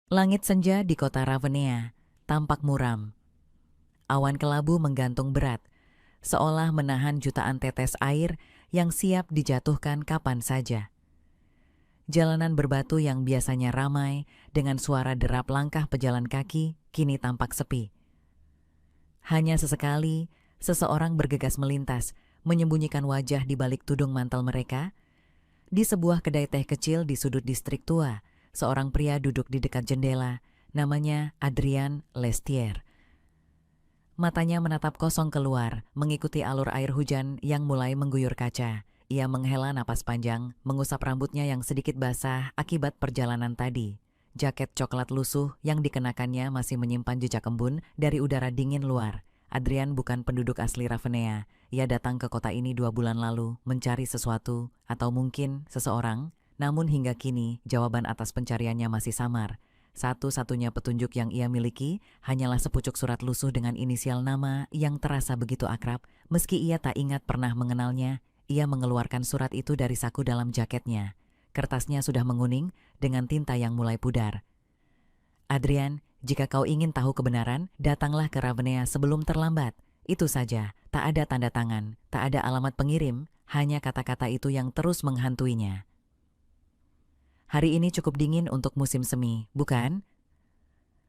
Langit senja di kota Ravenna tampak muram. Awan kelabu menggantung berat, seolah menahan jutaan tetes air yang siap dijatuhkan kapan saja. Jalanan berbatu yang biasanya ramai dengan suara derap langkah pejalan kaki kini tampak sepi. Hanya sesekali, seseorang bergegas melintas, menyembunyikan wajah di balik tudung mantel mereka. Di sebuah kedai teh kecil di sudut distrik tua, seorang pria duduk di dekat jendela, namanya Adrian Lestier. Matanya menatap kosong keluar, mengikuti alur air hujan yang mulai mengguyur kaca. Ia menghela napas panjang, mengusap rambutnya yang sedikit basah akibat perjalanan tadi. Jaket coklat lusuh yang dikenakannya masih menyimpan jejak embun dari udara dingin luar. Adrian bukan penduduk asli Ravenna. Ia datang ke kota ini 2 bulan lalu, mencari sesuatu, atau mungkin seseorang. Namun hingga kini, jawaban atas pencariannya masih samar. Satu-satunya petunjuk yang ia miliki hanyalah sepucuk surat lusuh dengan inisial nama yang terasa begitu akrab. Meski ia tak ingat pernah mengenalnya, ia mengeluarkan surat itu dari saku dalam jaketnya. Kertasnya sudah menguning dengan tinta yang mulai pudar. Adrian, jika kau ingin tahu kebenaran, datanglah ke Ravenna sebelum terlambat. Itu saja, tak ada tanda tangan, tak ada alamat pengirim, hanya kata-kata itu yang terus menghantuinya. Hari ini cukup dingin untuk musim semi, bukan?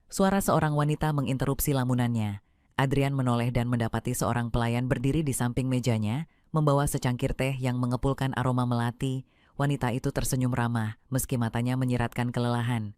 Suara seorang wanita menginterupsi lamunannya. Adrian menoleh dan mendapati seorang pelayan berdiri di samping mejanya, membawa secangkir teh yang mengepulkan aroma melati. Wanita itu tersenyum ramah, meski matanya menyiratkan kelelahan.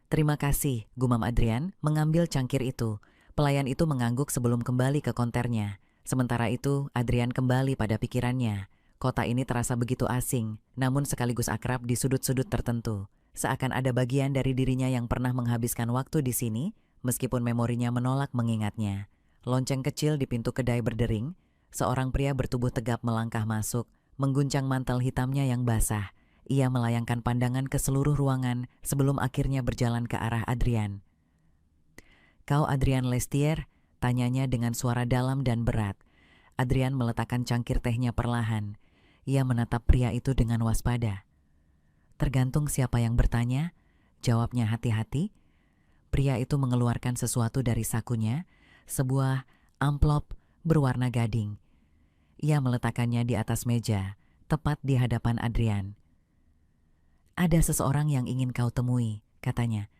Terima kasih, gumam Adrian, mengambil cangkir itu. Pelayan itu mengangguk sebelum kembali ke konternya. Sementara itu, Adrian kembali pada pikirannya. Kota ini terasa begitu asing, namun sekaligus akrab di sudut-sudut tertentu. Seakan ada bagian dari dirinya yang pernah menghabiskan waktu di sini, meskipun memorinya menolak mengingatnya. Lonceng kecil di pintu kedai berdering. Seorang pria bertubuh tegap melangkah masuk, mengguncang mantel hitamnya yang basah. Ia melayangkan pandangan ke seluruh ruangan sebelum akhirnya berjalan ke arah Adrian. Kau Adrian Lestier? Tanyanya dengan suara dalam dan berat. Adrian meletakkan cangkir tehnya perlahan. Ia menatap pria itu dengan waspada. Tergantung siapa yang bertanya, jawabnya hati-hati. Pria itu mengeluarkan sesuatu dari sakunya, sebuah amplop berwarna gading. Ia meletakkannya di atas meja, tepat di hadapan Adrian. Ada seseorang yang ingin kau temui, katanya.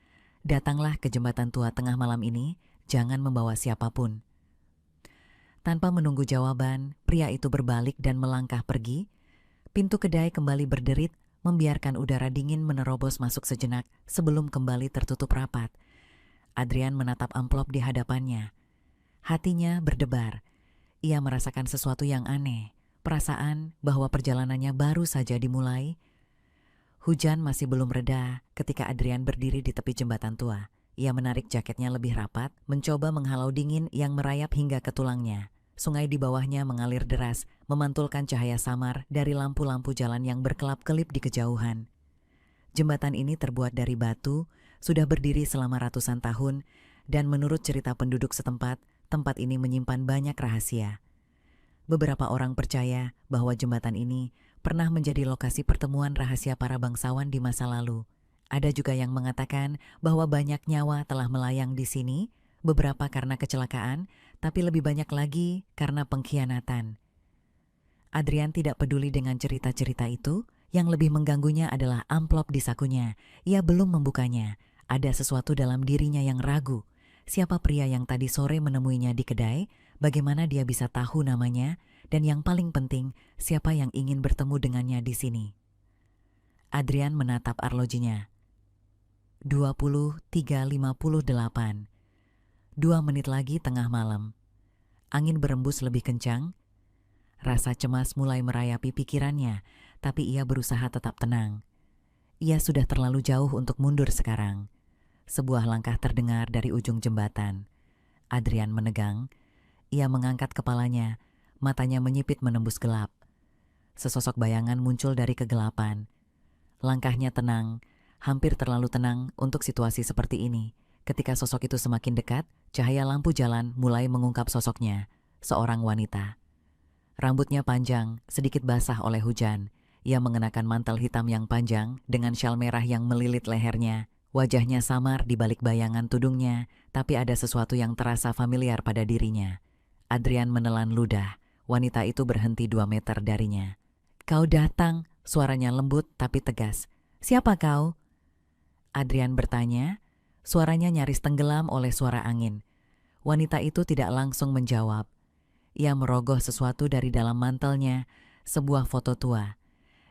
Datanglah ke jembatan tua tengah malam ini, jangan membawa siapapun. Tanpa menunggu jawaban, pria itu berbalik dan melangkah pergi. Pintu kedai kembali berderit, membiarkan udara dingin menerobos masuk sejenak sebelum kembali tertutup rapat. Adrian menatap amplop di hadapannya. Hatinya berdebar. Ia merasakan sesuatu yang aneh, perasaan bahwa perjalanannya baru saja dimulai. Hujan masih belum reda ketika Adrian berdiri di tepi jembatan tua. Ia menarik jaketnya lebih rapat, mencoba menghalau dingin yang merayap hingga ke tulangnya. Sungai di bawahnya mengalir deras, memantulkan cahaya samar dari lampu-lampu jalan yang berkelap-kelip di kejauhan. Jembatan ini terbuat dari batu, sudah berdiri selama ratusan tahun, dan menurut cerita penduduk setempat, tempat ini menyimpan banyak rahasia. Beberapa orang percaya bahwa jembatan ini pernah menjadi lokasi pertemuan rahasia para bangsawan di masa lalu. Ada juga yang mengatakan bahwa banyak nyawa telah melayang di sini, beberapa karena kecelakaan, tapi lebih banyak lagi karena pengkhianatan. Adrian tidak peduli dengan cerita-cerita itu, yang lebih mengganggunya adalah amplop di sakunya. Ia belum membukanya. Ada sesuatu dalam dirinya yang ragu. Siapa pria yang tadi sore menemuinya di kedai? Bagaimana dia bisa tahu namanya? Dan yang paling penting, siapa yang ingin bertemu dengannya di sini? Adrian menatap arlojinya. 23.58. 2 menit lagi tengah malam. Angin berembus lebih kencang. Rasa cemas mulai merayapi pikirannya, tapi ia berusaha tetap tenang. Ia sudah terlalu jauh untuk mundur sekarang. Sebuah langkah terdengar dari ujung jembatan. Adrian menegang. Ia mengangkat kepalanya, matanya menyipit menembus gelap. Sesosok bayangan muncul dari kegelapan. Langkahnya tenang, hampir terlalu tenang untuk situasi seperti ini. Ketika sosok itu semakin dekat, cahaya lampu jalan mulai mengungkap sosoknya, seorang wanita. Rambutnya panjang, sedikit basah oleh hujan. Ia mengenakan mantel hitam yang panjang dengan syal merah yang melilit lehernya. Wajahnya samar di balik bayangan tudungnya, tapi ada sesuatu yang terasa familiar pada dirinya. Adrian menelan ludah. Wanita itu berhenti 2 meter darinya. "Kau datang," suaranya lembut tapi tegas. "Siapa kau?" Adrian bertanya, suaranya nyaris tenggelam oleh suara angin. Wanita itu tidak langsung menjawab. Ia merogoh sesuatu dari dalam mantelnya, sebuah foto tua.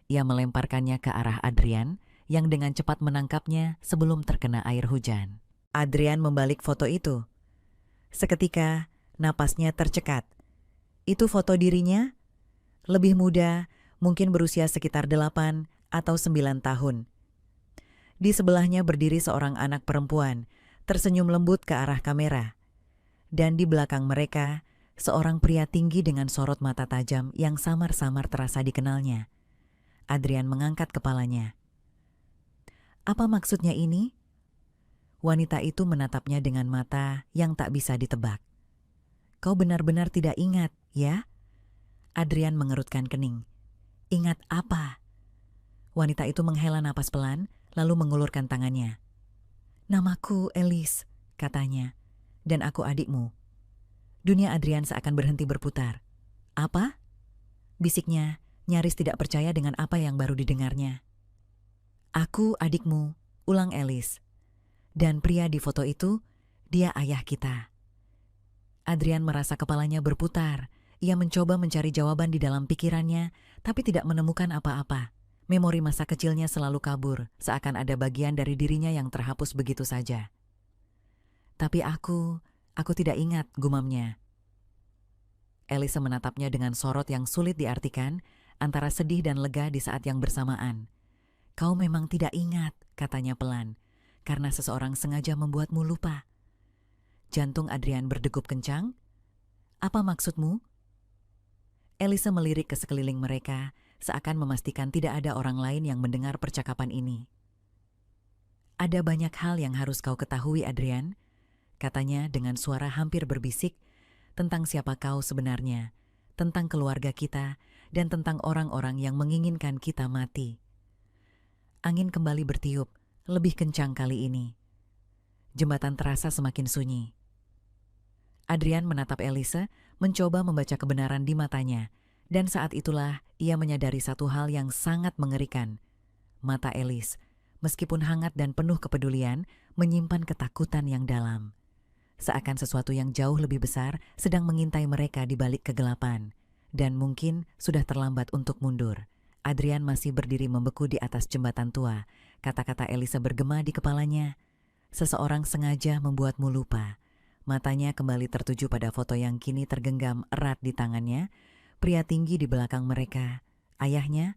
Ia melemparkannya ke arah Adrian, yang dengan cepat menangkapnya sebelum terkena air hujan. Adrian membalik foto itu. Seketika, napasnya tercekat. Itu foto dirinya? Lebih muda, mungkin berusia sekitar 8 atau 9 tahun. Di sebelahnya berdiri seorang anak perempuan, tersenyum lembut ke arah kamera. Dan di belakang mereka, seorang pria tinggi dengan sorot mata tajam yang samar-samar terasa dikenalnya. Adrian mengangkat kepalanya. Apa maksudnya ini? Wanita itu menatapnya dengan mata yang tak bisa ditebak. Kau benar-benar tidak ingat, ya? Adrian mengerutkan kening. Ingat apa? Wanita itu menghela napas pelan, lalu mengulurkan tangannya. Namaku Elise, katanya, dan aku adikmu. Dunia Adrian seakan berhenti berputar. Apa? Bisiknya, nyaris tidak percaya dengan apa yang baru didengarnya. Aku adikmu, ulang Elise. Dan pria di foto itu, dia ayah kita. Adrian merasa kepalanya berputar. Ia mencoba mencari jawaban di dalam pikirannya, tapi tidak menemukan apa-apa. Memori masa kecilnya selalu kabur, seakan ada bagian dari dirinya yang terhapus begitu saja. Tapi aku tidak ingat, gumamnya. Elisa menatapnya dengan sorot yang sulit diartikan, antara sedih dan lega di saat yang bersamaan. Kau memang tidak ingat, katanya pelan, karena seseorang sengaja membuatmu lupa. Jantung Adrian berdegup kencang. Apa maksudmu? Elisa melirik ke sekeliling mereka, seakan memastikan tidak ada orang lain yang mendengar percakapan ini. Ada banyak hal yang harus kau ketahui, Adrian, katanya dengan suara hampir berbisik, tentang siapa kau sebenarnya, tentang keluarga kita, dan tentang orang-orang yang menginginkan kita mati. Angin kembali bertiup, lebih kencang kali ini. Jembatan terasa semakin sunyi. Adrian menatap Elisa, mencoba membaca kebenaran di matanya, dan saat itulah ia menyadari satu hal yang sangat mengerikan. Mata Elise, meskipun hangat dan penuh kepedulian, menyimpan ketakutan yang dalam. Seakan sesuatu yang jauh lebih besar sedang mengintai mereka di balik kegelapan, dan mungkin sudah terlambat untuk mundur. Adrian masih berdiri membeku di atas jembatan tua. Kata-kata Elisa bergema di kepalanya. Seseorang sengaja membuatmu lupa. Matanya kembali tertuju pada foto yang kini tergenggam erat di tangannya. Pria tinggi di belakang mereka. Ayahnya?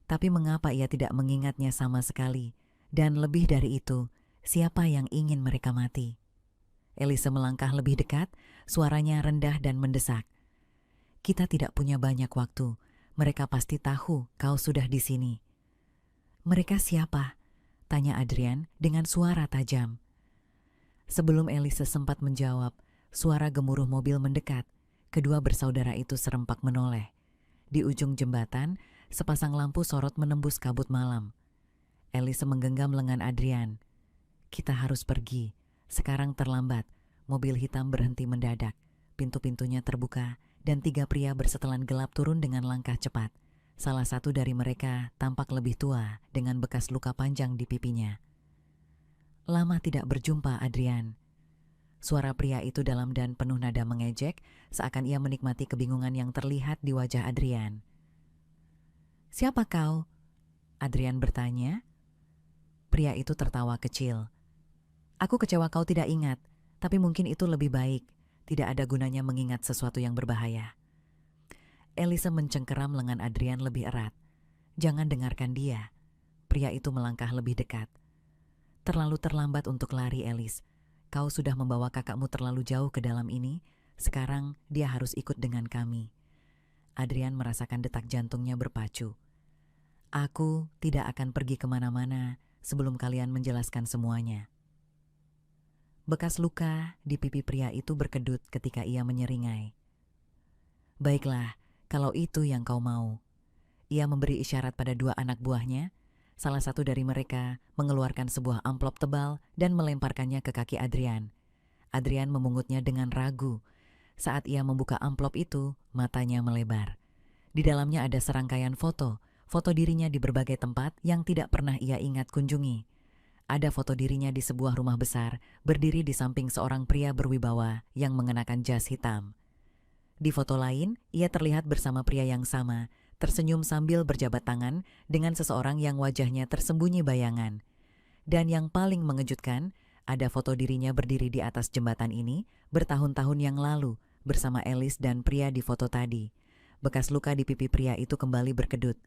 Tapi mengapa ia tidak mengingatnya sama sekali? Dan lebih dari itu, siapa yang ingin mereka mati? Elisa melangkah lebih dekat, suaranya rendah dan mendesak. Kita tidak punya banyak waktu. Mereka pasti tahu kau sudah di sini. Mereka siapa? Tanya Adrian dengan suara tajam. Sebelum Elisa sempat menjawab, suara gemuruh mobil mendekat. Kedua bersaudara itu serempak menoleh. Di ujung jembatan, sepasang lampu sorot menembus kabut malam. Elisa menggenggam lengan Adrian. Kita harus pergi. Sekarang terlambat. Mobil hitam berhenti mendadak. Pintu-pintunya terbuka. Dan 3 pria bersetelan gelap turun dengan langkah cepat. Salah satu dari mereka tampak lebih tua dengan bekas luka panjang di pipinya. Lama tidak berjumpa, Adrian. Suara pria itu dalam dan penuh nada mengejek, seakan ia menikmati kebingungan yang terlihat di wajah Adrian. Siapa kau? Adrian bertanya. Pria itu tertawa kecil. Aku kecewa kau tidak ingat, tapi mungkin itu lebih baik. Tidak ada gunanya mengingat sesuatu yang berbahaya. Elisa mencengkeram lengan Adrian lebih erat. Jangan dengarkan dia. Pria itu melangkah lebih dekat. Terlalu terlambat untuk lari, Elise. Kau sudah membawa kakakmu terlalu jauh ke dalam ini. Sekarang dia harus ikut dengan kami. Adrian merasakan detak jantungnya berpacu. Aku tidak akan pergi kemana-mana sebelum kalian menjelaskan semuanya. Bekas luka di pipi pria itu berkedut ketika ia menyeringai. Baiklah, kalau itu yang kau mau. Ia memberi isyarat pada 2 anak buahnya. Salah satu dari mereka mengeluarkan sebuah amplop tebal dan melemparkannya ke kaki Adrian. Adrian memungutnya dengan ragu. Saat ia membuka amplop itu, matanya melebar. Di dalamnya ada serangkaian foto dirinya di berbagai tempat yang tidak pernah ia ingat kunjungi. Ada foto dirinya di sebuah rumah besar, berdiri di samping seorang pria berwibawa yang mengenakan jas hitam. Di foto lain, ia terlihat bersama pria yang sama, tersenyum sambil berjabat tangan dengan seseorang yang wajahnya tersembunyi bayangan. Dan yang paling mengejutkan, ada foto dirinya berdiri di atas jembatan ini bertahun-tahun yang lalu bersama Alice dan pria di foto tadi. Bekas luka di pipi pria itu kembali berkedut.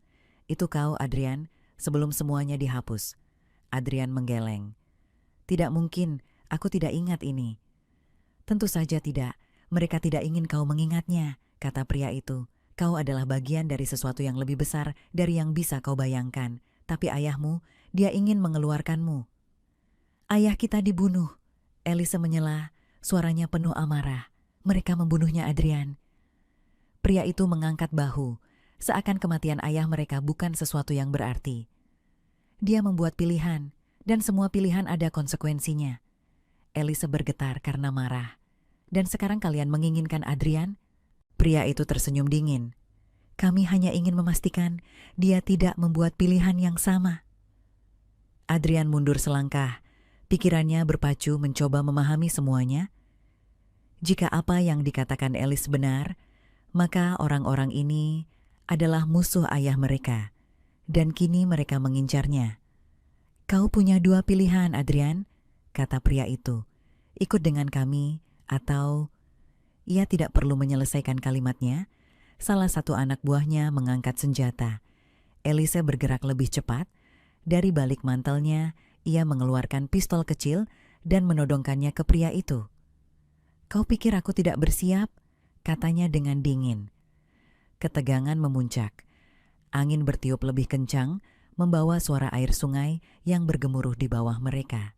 Itu kau, Adrian, sebelum semuanya dihapus. Adrian menggeleng. Tidak mungkin, aku tidak ingat ini. Tentu saja tidak, mereka tidak ingin kau mengingatnya, kata pria itu. Kau adalah bagian dari sesuatu yang lebih besar dari yang bisa kau bayangkan. Tapi ayahmu, dia ingin mengeluarkanmu. Ayah kita dibunuh. Elise menyela, suaranya penuh amarah. Mereka membunuhnya, Adrian. Pria itu mengangkat bahu, seakan kematian ayah mereka bukan sesuatu yang berarti. Dia membuat pilihan, dan semua pilihan ada konsekuensinya. Elise bergetar karena marah. Dan sekarang kalian menginginkan Adrian? Pria itu tersenyum dingin. Kami hanya ingin memastikan dia tidak membuat pilihan yang sama. Adrian mundur selangkah. Pikirannya berpacu mencoba memahami semuanya. Jika apa yang dikatakan Alice benar, maka orang-orang ini adalah musuh ayah mereka. Dan kini mereka mengincarnya. Kau punya dua pilihan, Adrian, kata pria itu. Ikut dengan kami atau... Ia tidak perlu menyelesaikan kalimatnya. Salah satu anak buahnya mengangkat senjata. Elise bergerak lebih cepat. Dari balik mantelnya, ia mengeluarkan pistol kecil dan menodongkannya ke pria itu. Kau pikir aku tidak bersiap? Katanya dengan dingin. Ketegangan memuncak. Angin bertiup lebih kencang, membawa suara air sungai yang bergemuruh di bawah mereka.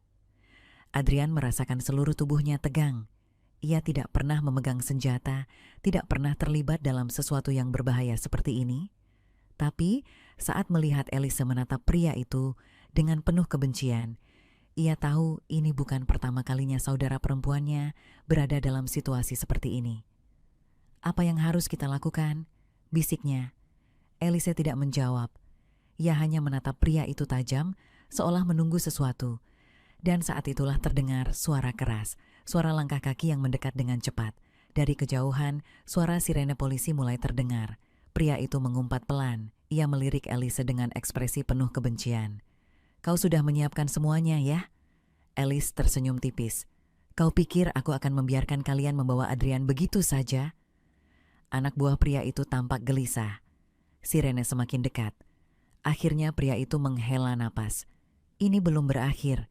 Adrian merasakan seluruh tubuhnya tegang. Ia tidak pernah memegang senjata, tidak pernah terlibat dalam sesuatu yang berbahaya seperti ini. Tapi saat melihat Elise menatap pria itu dengan penuh kebencian, ia tahu ini bukan pertama kalinya saudara perempuannya berada dalam situasi seperti ini. Apa yang harus kita lakukan? Bisiknya. Elise tidak menjawab. Ia hanya menatap pria itu tajam, seolah menunggu sesuatu. Dan saat itulah terdengar suara keras. Suara langkah kaki yang mendekat dengan cepat. Dari kejauhan, suara sirene polisi mulai terdengar. Pria itu mengumpat pelan. Ia melirik Elise dengan ekspresi penuh kebencian. Kau sudah menyiapkan semuanya, ya? Alice tersenyum tipis. Kau pikir aku akan membiarkan kalian membawa Adrian begitu saja? Anak buah pria itu tampak gelisah. Sirene semakin dekat. Akhirnya pria itu menghela napas. Ini belum berakhir.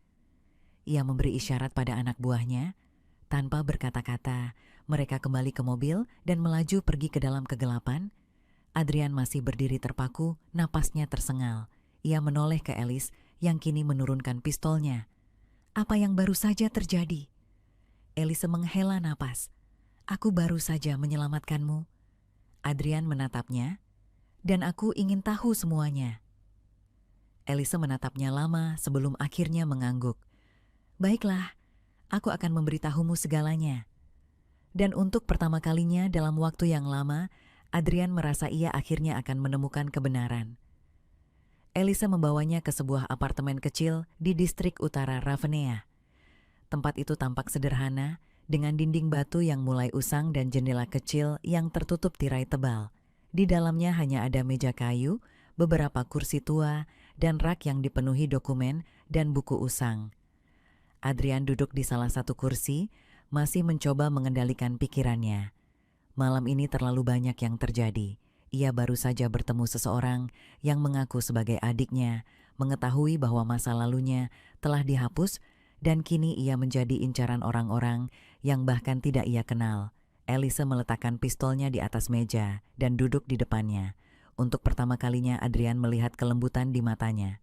Ia memberi isyarat pada anak buahnya. Tanpa berkata-kata, mereka kembali ke mobil dan melaju pergi ke dalam kegelapan. Adrian masih berdiri terpaku, napasnya tersengal. Ia menoleh ke Alice yang kini menurunkan pistolnya. Apa yang baru saja terjadi? Alice menghela napas. Aku baru saja menyelamatkanmu. Adrian menatapnya, dan aku ingin tahu semuanya. Alice menatapnya lama sebelum akhirnya mengangguk. Baiklah, aku akan memberitahumu segalanya. Dan untuk pertama kalinya dalam waktu yang lama, Adrian merasa ia akhirnya akan menemukan kebenaran. Elise membawanya ke sebuah apartemen kecil di distrik utara Ravenna. Tempat itu tampak sederhana, dengan dinding batu yang mulai usang dan jendela kecil yang tertutup tirai tebal. Di dalamnya hanya ada meja kayu, beberapa kursi tua, dan rak yang dipenuhi dokumen dan buku usang. Adrian duduk di salah satu kursi, masih mencoba mengendalikan pikirannya. Malam ini terlalu banyak yang terjadi. Ia baru saja bertemu seseorang yang mengaku sebagai adiknya, mengetahui bahwa masa lalunya telah dihapus, dan kini ia menjadi incaran orang-orang yang bahkan tidak ia kenal. Elise meletakkan pistolnya di atas meja dan duduk di depannya. Untuk pertama kalinya Adrian melihat kelembutan di matanya.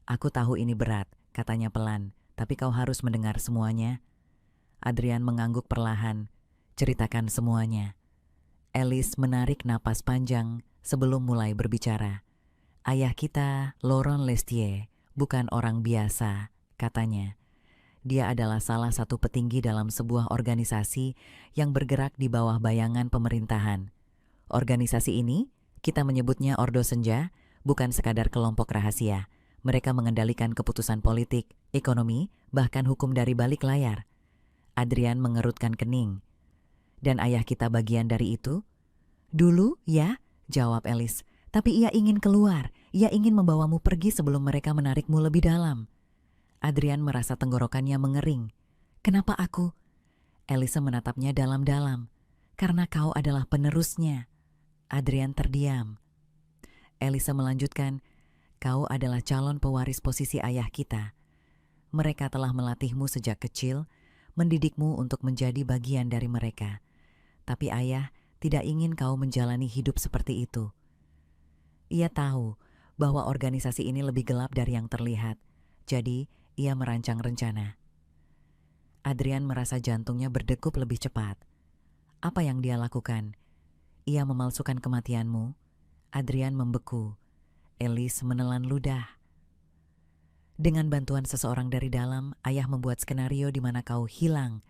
Aku tahu ini berat, katanya pelan. Tapi kau harus mendengar semuanya. Adrian mengangguk perlahan. Ceritakan semuanya. Alice menarik napas panjang sebelum mulai berbicara. Ayah kita, Laurent Lestier, bukan orang biasa, katanya. Dia adalah salah satu petinggi dalam sebuah organisasi yang bergerak di bawah bayangan pemerintahan. Organisasi ini, kita menyebutnya Ordo Senja, bukan sekadar kelompok rahasia. Mereka mengendalikan keputusan politik, ekonomi, bahkan hukum dari balik layar. Adrian mengerutkan kening. Dan ayah kita bagian dari itu? Dulu, ya, jawab Elis. Tapi ia ingin keluar. Ia ingin membawamu pergi sebelum mereka menarikmu lebih dalam. Adrian merasa tenggorokannya mengering. Kenapa aku? Elisa menatapnya dalam-dalam. Karena kau adalah penerusnya. Adrian terdiam. Elisa melanjutkan, kau adalah calon pewaris posisi ayah kita. Mereka telah melatihmu sejak kecil, mendidikmu untuk menjadi bagian dari mereka. Tapi ayah tidak ingin kau menjalani hidup seperti itu. Ia tahu bahwa organisasi ini lebih gelap dari yang terlihat. Jadi, ia merancang rencana. Adrian merasa jantungnya berdegup lebih cepat. Apa yang dia lakukan? Ia memalsukan kematianmu. Adrian membeku. Elis menelan ludah. Dengan bantuan seseorang dari dalam, ayah membuat skenario di mana kau hilang.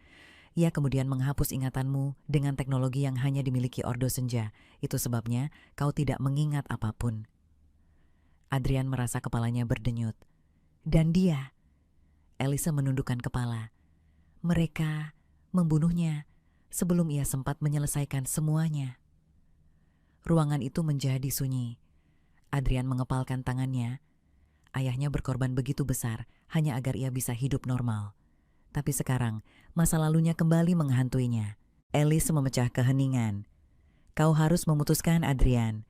Ia kemudian menghapus ingatanmu dengan teknologi yang hanya dimiliki Ordo Senja. Itu sebabnya kau tidak mengingat apapun. Adrian merasa kepalanya berdenyut. Dan dia, Elisa menundukkan kepala. Mereka membunuhnya sebelum ia sempat menyelesaikan semuanya. Ruangan itu menjadi sunyi. Adrian mengepalkan tangannya. Ayahnya berkorban begitu besar hanya agar ia bisa hidup normal. Tapi sekarang, masa lalunya kembali menghantuinya. Elis memecah keheningan. Kau harus memutuskan, Adrian.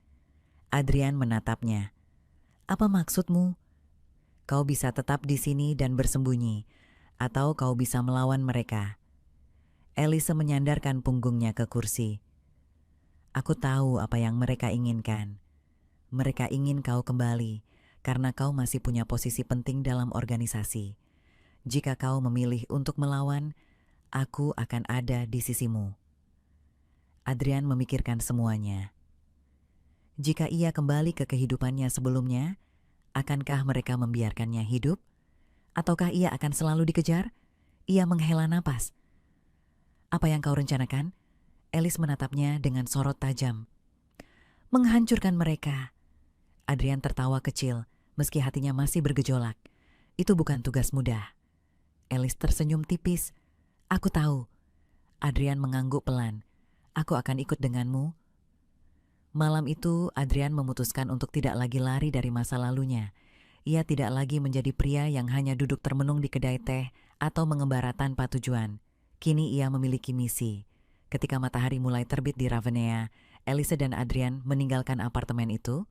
Adrian menatapnya. Apa maksudmu? Kau bisa tetap di sini dan bersembunyi, atau kau bisa melawan mereka. Elisa menyandarkan punggungnya ke kursi. Aku tahu apa yang mereka inginkan. Mereka ingin kau kembali, karena kau masih punya posisi penting dalam organisasi. Jika kau memilih untuk melawan, aku akan ada di sisimu. Adrian memikirkan semuanya. Jika ia kembali ke kehidupannya sebelumnya, akankah mereka membiarkannya hidup? Ataukah ia akan selalu dikejar? Ia menghela napas. Apa yang kau rencanakan? Elis menatapnya dengan sorot tajam. Menghancurkan mereka. Adrian tertawa kecil, meski hatinya masih bergejolak. Itu bukan tugas mudah. Elis tersenyum tipis. Aku tahu. Adrian mengangguk pelan. Aku akan ikut denganmu. Malam itu, Adrian memutuskan untuk tidak lagi lari dari masa lalunya. Ia tidak lagi menjadi pria yang hanya duduk termenung di kedai teh atau mengembara tanpa tujuan. Kini ia memiliki misi. Ketika matahari mulai terbit di Ravenna, Elisa dan Adrian meninggalkan apartemen itu.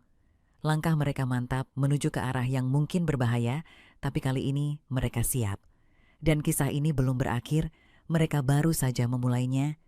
Langkah mereka mantap menuju ke arah yang mungkin berbahaya, tapi kali ini mereka siap. Dan kisah ini belum berakhir, mereka baru saja memulainya